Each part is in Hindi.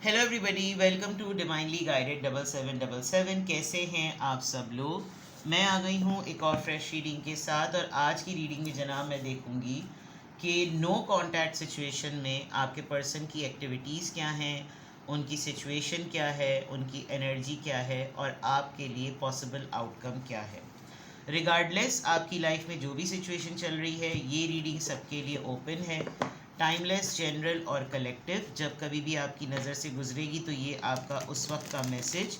Hello everybody, welcome to divinely guided 7777। कैसे हैं आप सब लोग। मैं आ गई हूँ एक और फ्रेश रीडिंग के साथ। और आज की रीडिंग में जनाब मैं देखूँगी कि नो कांटेक्ट सिचुएशन में आपके पर्सन की एक्टिविटीज़ क्या हैं, उनकी सिचुएशन क्या है, उनकी एनर्जी क्या है और आपके लिए पॉसिबल आउटकम क्या है। रिगार्डलेस आपकी लाइफ में जो भी सिचुएशन चल रही है, ये रीडिंग सबके लिए ओपन है। टाइमलेस, जनरल और कलेक्टिव। जब कभी भी आपकी नज़र से गुजरेगी तो ये आपका उस वक्त का मैसेज।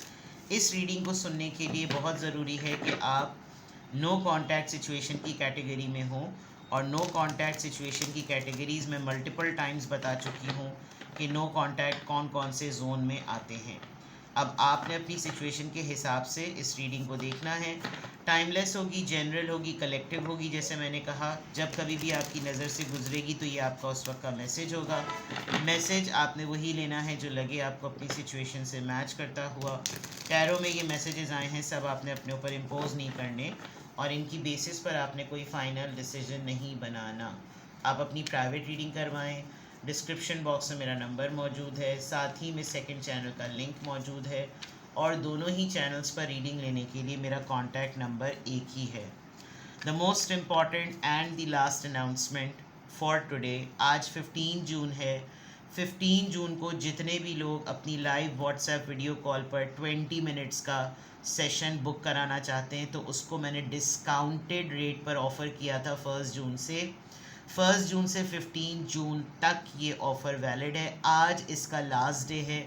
इस रीडिंग को सुनने के लिए बहुत ज़रूरी है कि आप नो कांटेक्ट सिचुएशन की कैटेगरी में हो। और नो कांटेक्ट सिचुएशन की कैटेगरीज़ में मल्टीपल टाइम्स बता चुकी हूँ कि नो कांटेक्ट कौन कौन से जोन में आते हैं। अब आपने अपनी सिचुएशन के हिसाब से इस रीडिंग को देखना है। टाइमलेस होगी, जनरल होगी, कलेक्टिव होगी। जैसे मैंने कहा, जब कभी भी आपकी नज़र से गुजरेगी तो ये आपका उस वक्त का मैसेज होगा। मैसेज आपने वही लेना है जो लगे आपको अपनी सिचुएशन से मैच करता हुआ। टैरो में ये मैसेजेस आए हैं, सब आपने अपने ऊपर इम्पोज नहीं करने और इनकी बेसिस पर आपने कोई फ़ाइनल डिसीजन नहीं बनाना। आप अपनी प्राइवेट रीडिंग करवाएं। डिस्क्रिप्शन बॉक्स में मेरा नंबर मौजूद है, साथ ही में सेकंड चैनल का लिंक मौजूद है और दोनों ही चैनल्स पर रीडिंग लेने के लिए मेरा कॉन्टैक्ट नंबर एक ही है। The most important and the last announcement for today. आज 15 जून है। 15 जून को जितने भी लोग अपनी लाइव व्हाट्सएप वीडियो कॉल पर 20 मिनट्स का सेशन बुक कराना चाहते हैं तो उसको मैंने डिस्काउंटेड रेट पर ऑफ़र किया था 1 जून से। 1 जून से 15 जून तक ये ऑफ़र वैलिड है। आज इसका लास्ट डे है।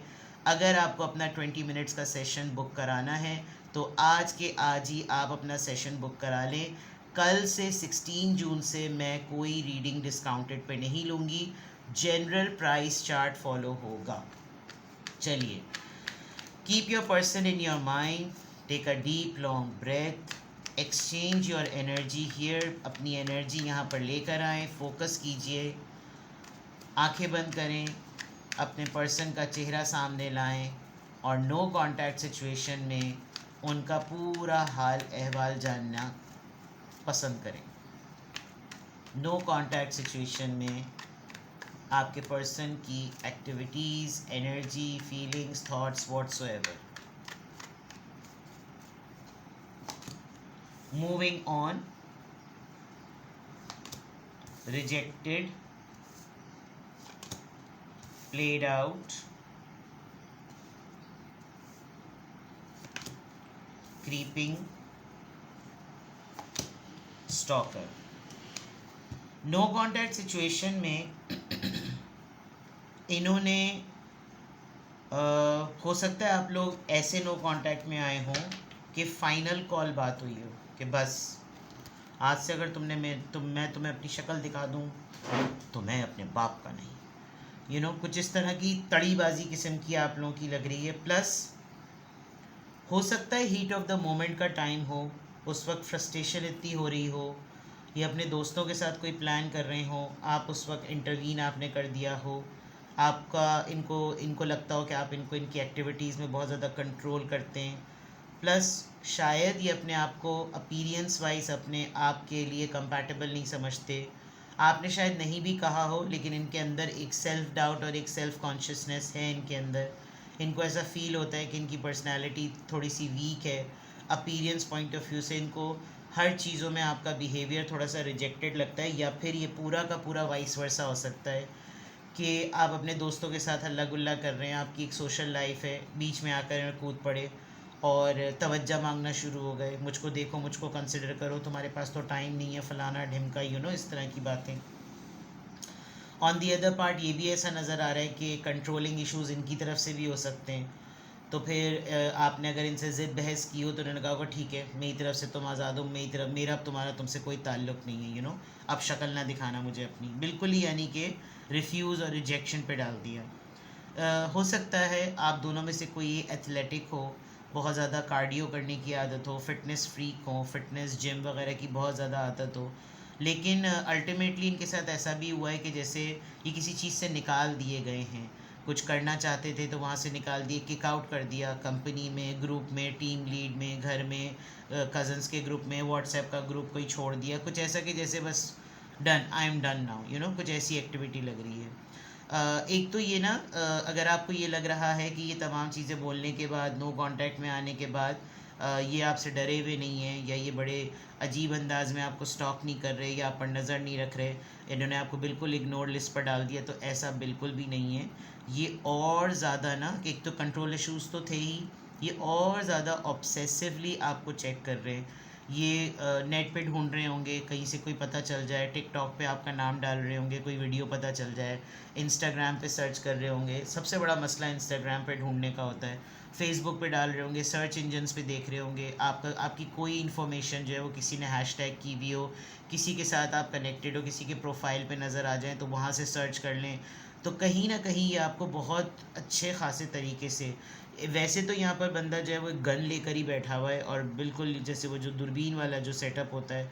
अगर आपको अपना 20 मिनट्स का सेशन बुक कराना है तो आज के आज ही आप अपना सेशन बुक करा लें। कल से 16 जून से मैं कोई रीडिंग डिस्काउंटेड पे नहीं लूँगी। जनरल प्राइस चार्ट फॉलो होगा। चलिए, keep your person in your mind, take a deep long breath, exchange your energy here. अपनी एनर्जी यहाँ पर लेकर आएँ, फोकस कीजिए, आंखें बंद करें, अपने पर्सन का चेहरा सामने लाएं और नो कांटेक्ट सिचुएशन में उनका पूरा हाल अहवाल जानना पसंद करें। नो कांटेक्ट सिचुएशन में आपके पर्सन की activities, energy, feelings, thoughts whatsoever. Moving on. Rejected, played out, creeping, stalker. No contact situation में इन्होंने हो सकता है आप लोग ऐसे नो कांटेक्ट में आए हों कि फ़ाइनल कॉल बात हुई हो कि बस आज से अगर मैं तुम्हें अपनी शक्ल दिखा दूं तो मैं अपने बाप का नहीं। कुछ इस तरह की तड़ीबाजी किस्म की आप लोगों की लग रही है। प्लस हो सकता है हीट ऑफ द मोमेंट का टाइम हो, उस वक्त फ्रस्ट्रेशन इतनी हो रही हो, या अपने दोस्तों के साथ कोई प्लान कर रहे हो, आप उस वक्त इंटरवीन आपने कर दिया हो। आपका इनको इनको लगता हो कि आप इनको इनकी एक्टिविटीज़ में बहुत ज़्यादा कंट्रोल करते हैं। प्लस शायद ये अपने आप को अपीरियंस वाइज अपने आप के लिए कंपैटिबल नहीं समझते। आपने शायद नहीं भी कहा हो, लेकिन इनके अंदर एक सेल्फ डाउट और एक सेल्फ कॉन्शियसनेस है इनके अंदर। इनको ऐसा फील होता है कि इनकी पर्सनैलिटी थोड़ी सी वीक है। अपीरियंस पॉइंट ऑफ व्यू से इनको हर चीज़ों में आपका बिहेवियर थोड़ा सा रिजेक्टेड लगता है, या फिर ये पूरा का पूरा वाइस वर्सा हो सकता है कि आप अपने दोस्तों के साथ हल्ला गुल्ला कर रहे हैं, आपकी एक सोशल लाइफ है, बीच में आकर कूद पड़े और तवज्जो मांगना शुरू हो गए, मुझको देखो, मुझको कंसिडर करो, तुम्हारे पास तो टाइम नहीं है, फलाना ढिमका, इस तरह की बातें। ऑन दी अदर पार्ट ये भी ऐसा नज़र आ रहा है कि कंट्रोलिंग इश्यूज़ इनकी तरफ से भी हो सकते हैं। तो फिर आपने अगर इनसे ज़िद बहस की हो तो उन्होंने कहा ठीक है, मेरी तरफ से तुम आज़ाद हो, मेरी तरफ मेरा अब तुम्हारा तुमसे कोई ताल्लुक़ नहीं है, अब शक्ल ना दिखाना मुझे अपनी, बिल्कुल ही, यानी कि रिफ्यूज़ और रिजेक्शन पे डाल दिया। हो सकता है आप दोनों में से कोई एथलेटिक हो, बहुत ज़्यादा कार्डियो करने की आदत हो, फिटनेस फ्रीक हो, फिटनेस जिम वगैरह की बहुत ज़्यादा आदत हो, लेकिन अल्टीमेटली इनके साथ ऐसा भी हुआ है कि जैसे ये किसी चीज़ से निकाल दिए गए हैं। कुछ करना चाहते थे तो वहाँ से निकाल दिए, किक आउट कर दिया, कंपनी में, ग्रुप में, टीम लीड में, घर में, कज़न्स के ग्रुप में, व्हाट्सएप का ग्रुप कोई छोड़ दिया, कुछ ऐसा कि जैसे बस done, I am done now, कुछ ऐसी एक्टिविटी लग रही है। एक तो ये ना, अगर आपको ये लग रहा है कि ये तमाम चीज़ें बोलने के बाद, नो कांटेक्ट में आने के बाद ये आपसे डरे हुए नहीं हैं, या ये बड़े अजीब अंदाज में आपको स्टॉक नहीं कर रहे, या आप पर नज़र नहीं रख रहे, इन्होंने आपको बिल्कुल इग्नोर लिस्ट पर डाल दिया, तो ऐसा बिल्कुल भी नहीं है। ये और ज़्यादा ना, कि एक तो कंट्रोल इश्यूज़ तो थे ही, ये और ज़्यादा ऑब्सेसिवली आपको चेक कर रहे हैं। ये नेट पे ढूंढ रहे होंगे, कहीं से कोई पता चल जाए, टिकटॉक पे आपका नाम डाल रहे होंगे, कोई वीडियो पता चल जाए, इंस्टाग्राम पे सर्च कर रहे होंगे, सबसे बड़ा मसला इंस्टाग्राम पे ढूंढने का होता है, फेसबुक पे डाल रहे होंगे, सर्च इंजन्स पे देख रहे होंगे, आपकी कोई इन्फॉर्मेशन जो है वो किसी ने हैशटैग की भी हो, किसी के साथ आप कनेक्टेड हो, किसी के प्रोफाइल पे नज़र आ जाए तो वहाँ से सर्च कर लें, तो कहीं ना कहीं ये आपको बहुत अच्छे खासे तरीके से, वैसे तो यहाँ पर बंदा जो है वो गन लेकर ही बैठा हुआ है, और बिल्कुल जैसे वो जो दूरबीन वाला जो सेटअप होता है,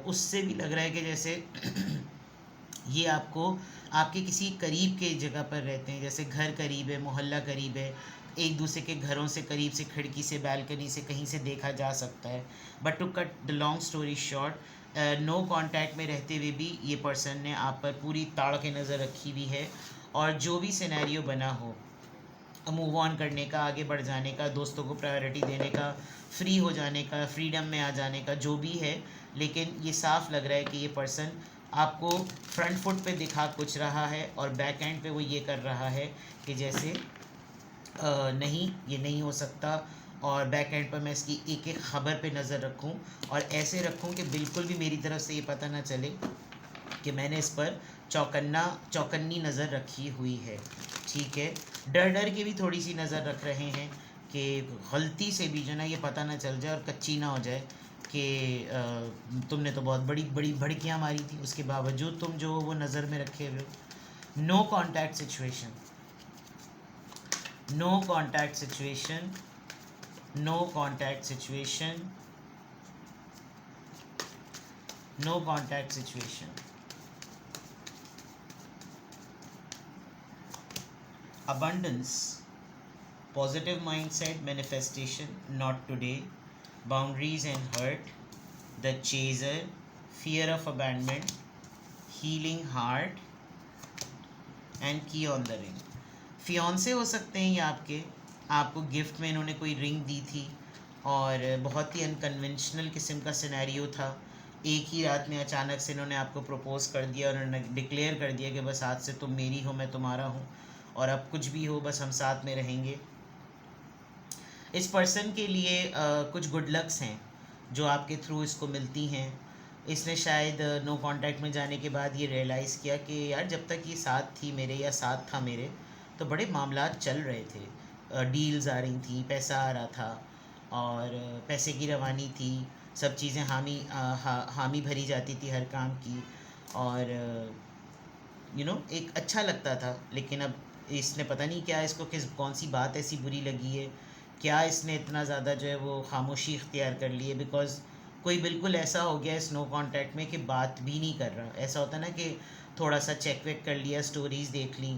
उससे भी लग रहा है कि जैसे ये आपको आपके किसी करीब के जगह पर रहते हैं, जैसे घर करीब है, मोहल्ला करीब है, एक दूसरे के घरों से करीब से, खिड़की से, बालकनी से, कहीं से देखा जा सकता है। But to cut the long story short, no contact में रहते हुए भी ये पर्सन ने आप पर पूरी ताड़ के नज़र रखी हुई है, और जो भी सिनेरियो बना हो, मूव ऑन करने का, आगे बढ़ जाने का, दोस्तों को प्रायोरिटी देने का, फ्री हो जाने का, फ्रीडम में आ जाने का, जो भी है, लेकिन ये साफ लग रहा है कि ये पर्सन आपको फ्रंट फुट पे दिखा कुछ रहा है, और बैक एंड पे वो ये कर रहा है कि जैसे नहीं, ये नहीं हो सकता, और बैक एंड पर मैं इसकी एक एक ख़बर पे नज़र रखूं, और ऐसे रखूं कि बिल्कुल भी मेरी तरफ से ये पता ना चले कि मैंने इस पर चौकन्नी नज़र रखी हुई है। ठीक है, डर डर के भी थोड़ी सी नज़र रख रहे हैं कि गलती से भी जो ना ये पता ना चल जाए और कच्ची ना हो जाए कि तुमने तो बहुत बड़ी बड़ी भड़कियाँ मारी थी, उसके बावजूद तुम जो वो नज़र में रखे हुए हो। No contact situation, no contact situation, no contact situation, no contact situation. Abundance, positive mindset, manifestation, not today, boundaries and hurt, the chaser, fear of abandonment, healing heart, and key on the ring. फियोंसे हो सकते हैं ये आपको गिफ्ट में इन्होंने कोई रिंग दी थी, और बहुत ही अनकन्वेंशनल किस्म का सिनेरियो था, एक ही रात में अचानक से इन्होंने आपको प्रपोज कर दिया, और उन्होंने डिक्लेयर कर दिया कि बस आज से तुम मेरी हो, मैं तुम्हारा हूँ, और अब कुछ भी हो बस हम साथ में रहेंगे। इस पर्सन के लिए कुछ गुड लक्स हैं जो आपके थ्रू इसको मिलती हैं। इसने शायद नो कांटेक्ट में जाने के बाद ये रियलाइज़ किया कि यार जब तक ये साथ थी मेरे, या साथ था मेरे, तो बड़े मामलात चल रहे थे, डील्स आ रही थी, पैसा आ रहा था, और पैसे की रवानी थी, सब चीज़ें हामी भरी जाती थी हर काम की, और एक अच्छा लगता था। लेकिन अब इसने पता नहीं क्या, इसको कौन सी बात ऐसी बुरी लगी है, क्या इसने इतना ज़्यादा जो है वो खामोशी इख्तियार कर ली है, बिकॉज़ कोई बिल्कुल ऐसा हो गया इस नो कांटेक्ट में कि बात भी नहीं कर रहा। ऐसा होता ना कि थोड़ा सा चेक वेक कर लिया, स्टोरीज़ देख ली,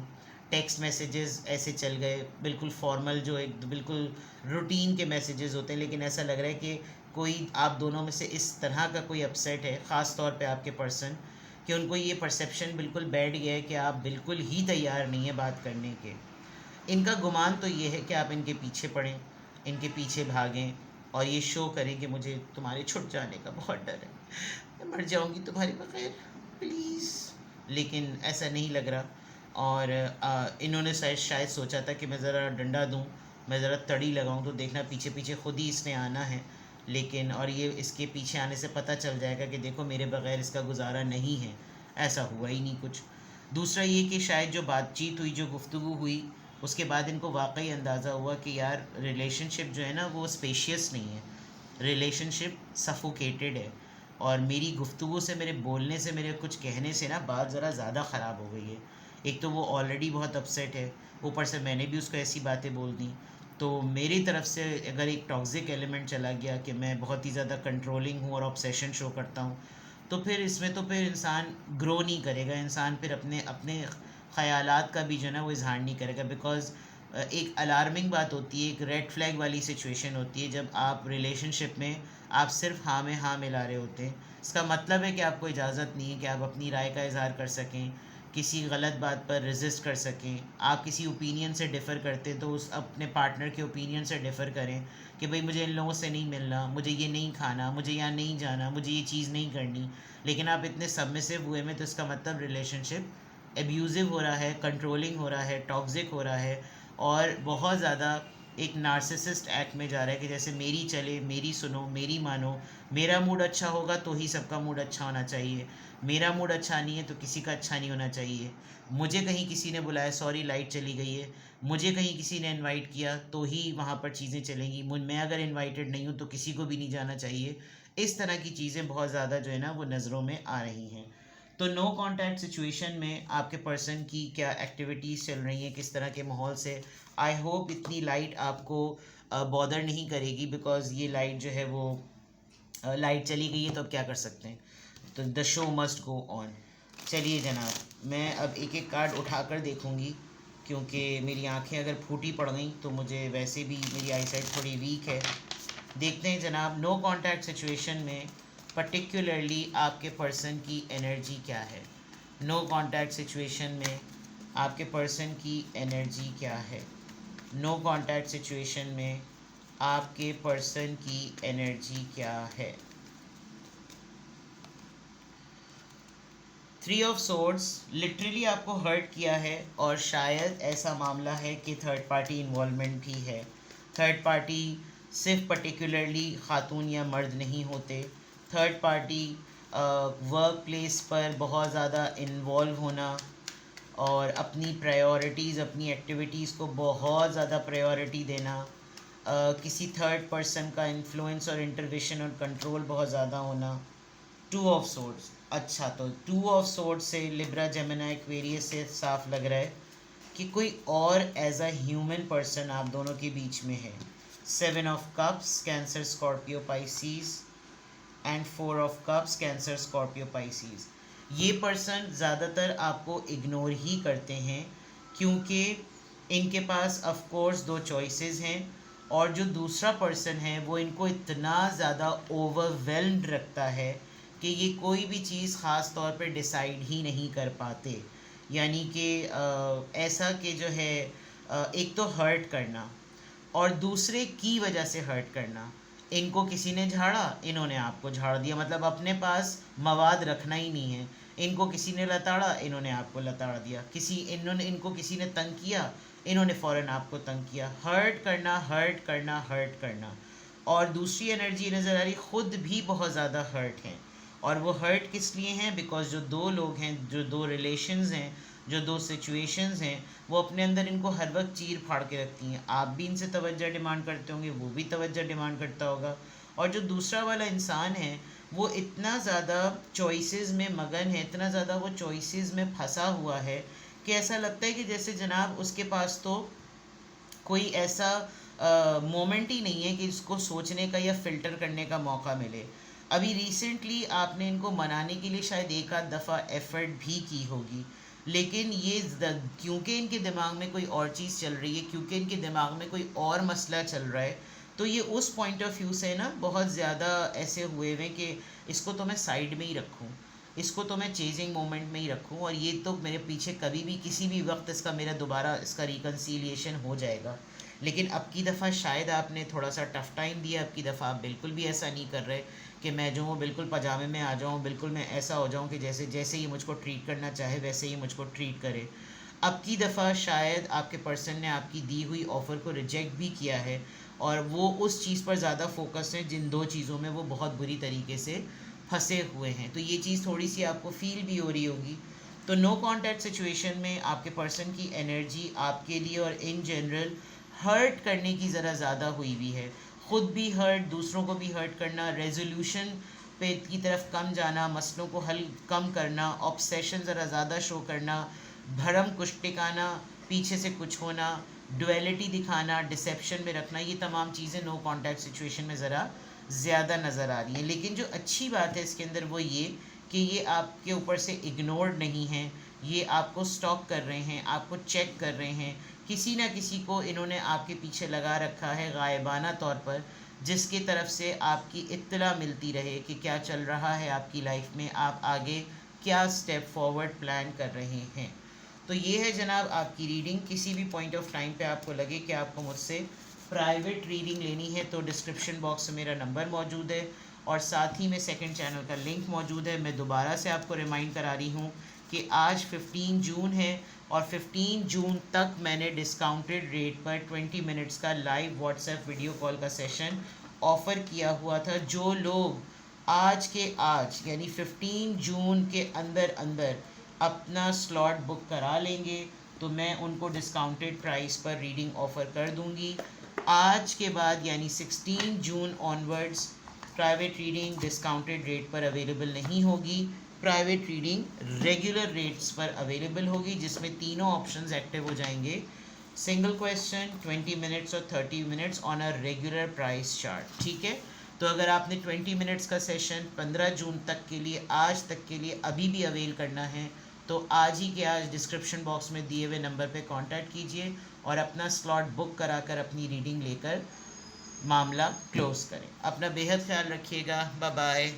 टेक्स्ट मैसेजेस ऐसे चल गए, बिल्कुल फॉर्मल, जो एक बिल्कुल रूटीन के मैसेजेस होते हैं, लेकिन ऐसा लग रहा है कि कोई आप दोनों में से इस तरह का कोई अपसेट है, ख़ास तौर पे आपके पर्सन, कि उनको ये परसेप्शन बिल्कुल बैठ गया है कि आप बिल्कुल ही तैयार नहीं है बात करने के। इनका गुमान तो ये है कि आप इनके पीछे पड़ें, इनके पीछे भागें, और ये शो करें कि मुझे तुम्हारे छुट जाने का बहुत डर है, मैं मर जाऊंगी तुम्हारे बगैर, प्लीज़। लेकिन ऐसा नहीं लग रहा, और इन्होंने शायद सोचा था कि मैं ज़रा डंडा दूं, मैं ज़रा तड़ी लगाऊं, तो देखना पीछे पीछे खुद ही इसने आना है। लेकिन और ये इसके पीछे आने से पता चल जाएगा कि देखो मेरे बगैर इसका गुजारा नहीं है, ऐसा हुआ ही नहीं कुछ। दूसरा ये कि शायद जो बातचीत हुई, जो गुफ्तगू हुई, उसके बाद इनको वाकई अंदाज़ा हुआ कि यार रिलेशनशिप जो है ना वो स्पेशियस नहीं है, रिलेशनशिप सफोकेटेड है, और मेरी गुफ्तगू से, मेरे बोलने से, मेरे कुछ कहने से ना बात ज़रा ज़्यादा ख़राब हो गई है। एक तो वो ऑलरेडी बहुत अपसेट है, ऊपर से मैंने भी उसको ऐसी बातें बोल दी, तो मेरी तरफ से अगर एक टॉक्सिक एलिमेंट चला गया कि मैं बहुत ही ज़्यादा कंट्रोलिंग हूँ और ऑब्सेशन शो करता हूँ, तो फिर इसमें तो फिर इंसान ग्रो नहीं करेगा, इंसान फिर अपने अपने ख़यालात का भी जो है ना वो इजहार नहीं करेगा, बिकॉज़ एक अलार्मिंग बात होती है, एक रेड फ्लैग वाली सिचुएशन होती है जब आप रिलेशनशिप में आप सिर्फ हाँ में हाँ मिला रहे होते हैं। इसका मतलब है कि आपको इजाज़त नहीं है कि आप अपनी राय का इजहार कर सकें, किसी गलत बात पर रेजिस्ट कर सकें। आप किसी ओपिनियन से डिफ़र करते तो उस अपने पार्टनर के ओपिनियन से डिफ़र करें कि भाई मुझे इन लोगों से नहीं मिलना, मुझे ये नहीं खाना, मुझे यहाँ नहीं जाना, मुझे ये चीज़ नहीं करनी। लेकिन आप इतने सबमिसिव हुए में तो इसका मतलब रिलेशनशिप एब्यूज़िव हो रहा है, कंट्रोलिंग हो रहा है, टॉक्सिक हो रहा है और बहुत ज़्यादा एक नार्सिसिस्ट एक्ट में जा रहा है कि जैसे मेरी चले, मेरी सुनो, मेरी मानो, मेरा मूड अच्छा होगा तो ही सबका मूड अच्छा होना चाहिए, मेरा मूड अच्छा नहीं है तो किसी का अच्छा नहीं होना चाहिए, मुझे कहीं किसी ने बुलाया, सॉरी लाइट चली गई है, मुझे कहीं किसी ने इनवाइट किया तो ही वहाँ पर चीज़ें चलेंगी, मैं अगर इनवाइटेड नहीं हूँ तो किसी को भी नहीं जाना चाहिए। इस तरह की चीज़ें बहुत ज़्यादा जो है ना वो नज़रों में आ रही हैं। तो नो कांटेक्ट सिचुएशन में आपके पर्सन की क्या एक्टिविटीज़ चल रही हैं, किस तरह के माहौल से। आई होप इतनी लाइट आपको बॉदर नहीं करेगी, बिकॉज़ ये लाइट जो है वो लाइट चली गई है तो अब क्या कर सकते हैं, तो the show must go on. चलिए जनाब, मैं अब एक एक कार्ड उठाकर देखूंगी क्योंकि मेरी आंखें अगर फूटी पड़ गई तो मुझे वैसे भी मेरी आईसाइट थोड़ी वीक है। देखते हैं जनाब, नो कांटेक्ट सिचुएशन में पर्टिकुलरली आपके पर्सन की एनर्जी क्या है। नो कांटेक्ट सिचुएशन में आपके पर्सन की एनर्जी क्या है। नो कांटेक्ट सिचुएशन में आपके पर्सन की एनर्जी क्या है। 3 ऑफ सोर्ड्स लिटरली आपको हर्ट किया है और शायद ऐसा मामला है कि थर्ड पार्टी इन्वॉल्वमेंट भी है। थर्ड पार्टी सिर्फ पर्टिकुलरली ख़ातून या मर्द नहीं होते। थर्ड पार्टी वर्क प्लेस पर बहुत ज़्यादा इन्वॉल्व होना और अपनी प्रायोरिटीज़, अपनी एक्टिविटीज़ को बहुत ज़्यादा प्रायोरिटी देना, किसी थर्ड पर्सन का इन्फ्लुएंस और इंटरवेंशन और कंट्रोल बहुत ज़्यादा होना। 2 ऑफ सोर्ड्स, अच्छा तो 2 ऑफ सोर्ड्स से लिब्रा, जेमिनी, एक्वेरियस से साफ लग रहा है कि कोई और एज अ ह्यूमन पर्सन आप दोनों के बीच में है। 7 of cups, cancer, Scorpio, Pisces and 4 of cups, cancer, Scorpio, Pisces. ये पर्सन ज़्यादातर आपको इग्नोर ही करते हैं क्योंकि इनके पास ऑफ कोर्स 2 चॉइसेस हैं और जो दूसरा पर्सन है वो इनको इतना ज़्यादा ओवरवेल्म्ड रखता है कि ये कोई भी चीज़ ख़ास तौर पे डिसाइड ही नहीं कर पाते। यानी कि ऐसा कि जो है एक तो हर्ट करना और दूसरे की वजह से हर्ट करना। इनको किसी ने झाड़ा, इन्होंने आपको झाड़ दिया, मतलब अपने पास मवाद रखना ही नहीं है। इनको किसी ने लताड़ा, इन्होंने आपको लताड़ दिया। इनको किसी ने तंग किया, इन्होंने फ़ौरन आपको तंग किया। हर्ट करना, हर्ट करना, हर्ट करना। और दूसरी एनर्जी नज़र आ रही, ख़ुद भी बहुत ज़्यादा हर्ट हैं। और वो हर्ट किस लिए हैं, बिकॉज जो 2 लोग हैं, जो 2 रिलेशंस हैं, जो 2 सिचुएशंस हैं, वो अपने अंदर इनको हर वक्त चीर फाड़ के रखती हैं। आप भी इनसे तवज्जो डिमांड करते होंगे, वो भी तवज्जो डिमांड करता होगा। और जो दूसरा वाला इंसान है वो इतना ज़्यादा चॉइसेस में मगन है, इतना ज़्यादा वो चॉइसेस में फंसा हुआ है कि ऐसा लगता है कि जैसे जनाब उसके पास तो कोई ऐसा मोमेंट ही नहीं है कि इसको सोचने का या फ़िल्टर करने का मौका मिले। अभी रिसेंटली आपने इनको मनाने के लिए शायद एक आध दफ़ा एफ़र्ट भी की होगी, लेकिन ये क्योंकि इनके दिमाग में कोई और चीज़ चल रही है, क्योंकि इनके दिमाग में कोई और मसला चल रहा है, तो ये उस पॉइंट ऑफ व्यू से ना बहुत ज़्यादा ऐसे हुए हुए कि इसको तो मैं साइड में ही रखूँ, इसको तो मैं चेजिंग मोमेंट में ही रखूँ और ये तो मेरे पीछे कभी भी किसी भी वक्त इसका मेरा दोबारा इसका रिकन्सीलिएशन हो जाएगा। लेकिन अब की दफ़ा शायद आपने थोड़ा सा टफ़ टाइम दिया, अब की दफ़ा आप बिल्कुल भी ऐसा नहीं कर रहे कि मैं जो हूँ बिल्कुल पजामे में आ जाऊँ, बिल्कुल मैं ऐसा हो जाऊँ कि जैसे जैसे ही मुझको ट्रीट करना चाहे वैसे ही मुझको ट्रीट करे। अब की दफ़ा शायद आपके पर्सन ने आपकी दी हुई ऑफ़र को रिजेक्ट भी किया है और वो उस चीज़ पर ज़्यादा फोकस है जिन 2 चीज़ों में वो बहुत बुरी तरीके से फंसे हुए हैं। तो ये चीज़ थोड़ी सी आपको फ़ील भी हो रही होगी। तो नो कॉन्टैक्ट सिचुएशन में आपके पर्सन की एनर्जी आपके लिए और इन जनरल हर्ट करने की ज़रा ज़्यादा हुई हुई है। ख़ुद भी हर्ट, दूसरों को भी हर्ट करना, रेजोल्यूशन पे की तरफ कम जाना, मसलों को हल कम करना, ऑब्सेशन ज़रा ज़्यादा शो करना, भरम कुछ टिकाना, पीछे से कुछ होना, डुअलिटी दिखाना, डिसेप्शन में रखना, ये तमाम चीज़ें नो कॉन्टैक्ट सिचुएशन में ज़रा ज़्यादा नज़र आ रही हैं। लेकिन जो अच्छी बात है इसके अंदर वो ये कि ये आपके ऊपर से इग्नोर्ड नहीं हैं, ये आपको स्टॉक कर रहे हैं, आपको चेक कर रहे हैं। किसी ना किसी को इन्होंने आपके पीछे लगा रखा है गायबाना तौर पर, जिसकी तरफ से आपकी इत्तला मिलती रहे कि क्या चल रहा है आपकी लाइफ में, आप आगे क्या स्टेप फॉरवर्ड प्लान कर रहे हैं। तो ये है जनाब आपकी रीडिंग। किसी भी पॉइंट ऑफ टाइम पे आपको लगे कि आपको मुझसे प्राइवेट रीडिंग लेनी है तो डिस्क्रिप्शन बॉक्स में मेरा नंबर मौजूद है और साथ ही में सेकंड चैनल का लिंक मौजूद है। मैं दोबारा से आपको रिमाइंड करा रही हूँ कि आज 15 जून है और 15 जून तक मैंने डिस्काउंटेड रेट पर 20 मिनट्स का लाइव व्हाट्सएप वीडियो कॉल का सेशन ऑफ़र किया हुआ था। जो लोग आज के आज यानी 15 जून के अंदर अंदर अपना स्लॉट बुक करा लेंगे तो मैं उनको डिस्काउंटेड प्राइस पर रीडिंग ऑफ़र कर दूंगी। आज के बाद यानी 16 June onwards private reading discounted rate पर अवेलेबल नहीं होगी। प्राइवेट रीडिंग रेगुलर रेट्स पर अवेलेबल होगी जिसमें तीनों ऑप्शंस एक्टिव हो जाएंगे। सिंगल क्वेश्चन 20 मिनट्स और 30 minutes on a regular price chart. ठीक है, तो अगर आपने 20 मिनट्स का सेशन 15 जून तक के लिए आज तक के लिए अभी भी अवेल करना है तो आज ही के आज डिस्क्रिप्शन बॉक्स में दिए हुए नंबर पे कांटेक्ट कीजिए और अपना स्लॉट बुक कराकर अपनी रीडिंग लेकर मामला क्लोज करें। अपना बेहद ख्याल रखिएगा। Bye bye.